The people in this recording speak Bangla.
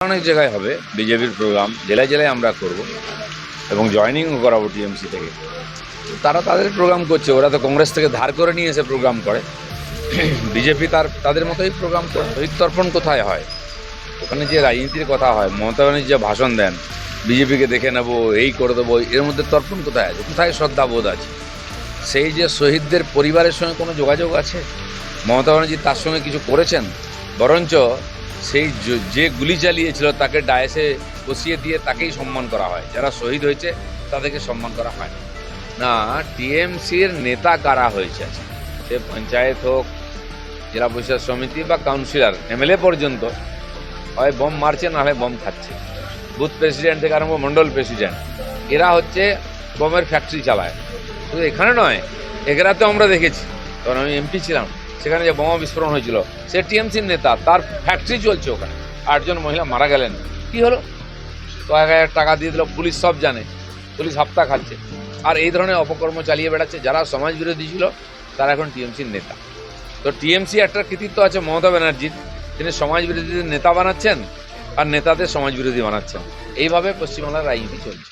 অনেক জায়গায় হবে বিজেপির প্রোগ্রাম, জেলায় জেলায় আমরা করব এবং জয়েনিংও করাবো টিএমসি থেকে। তারা তাদের প্রোগ্রাম করছে, ওরা তো কংগ্রেস থেকে ধার করে নিয়ে এসে প্রোগ্রাম করে। বিজেপি তাদের মতোই প্রোগ্রাম করে। শহীদ তর্পণ কোথায় হয়? ওখানে যে রাজনীতির কথা হয়, মমতা ব্যানার্জি যে ভাষণ দেন, বিজেপিকে দেখে নেবো, এই করে দেবো, এর মধ্যে তর্পণ কোথায় আছে? কোথায় শ্রদ্ধাবোধ আছে? সেই যে শহীদদের পরিবারের সঙ্গে কোনো যোগাযোগ আছে? মমতা ব্যানার্জি তার সঙ্গে কিছু করেছেন? বরঞ্চ সেই যে গুলি চালিয়েছিল তাকে ডায়েসে বসিয়ে দিয়ে তাকেই সম্মান করা হয়। যারা শহীদ হয়েছে তাদেরকে সম্মান করা হয় না। টিএমসির নেতা কারা হয়েছে, সে পঞ্চায়েত হোক, জেলা পরিষদ সমিতি বা কাউন্সিলর, এমএলএ পর্যন্ত হয় বম মারছে, না হয় বম খাচ্ছে। বুথ প্রেসিডেন্ট থেকে আরম্ভ মন্ডল প্রেসিডেন্ট, এরা হচ্ছে বমের ফ্যাক্টরি চালায়। শুধু এখানে নয়, এগরাতে আমরা দেখেছি, কারণ আমি এমপি ছিলাম, সেখানে যে বোমা বিস্ফোরণ হয়েছিল, সে টিএমসির নেতা, তার ফ্যাক্টরি চলছে ওখানে। 8 জন মহিলা মারা গেলেন, কি হলো? কয়েক হাজার টাকা দিয়ে দিল, পুলিশ সব জানে, পুলিশ হাপ্তা খাচ্ছে। আর এই ধরনের অপকর্ম চালিয়ে বেড়াচ্ছে। যারা সমাজ বিরোধী ছিল তারা এখন টিএমসির নেতা। তো টিএমসি একটা কৃতিত্ব আছে মমতা ব্যানার্জির, তিনি সমাজ বিরোধীদের নেতা বানাচ্ছেন আর নেতাদের সমাজ বিরোধী বানাচ্ছেন। এইভাবে পশ্চিমবাংলার রাজনীতি চলছে।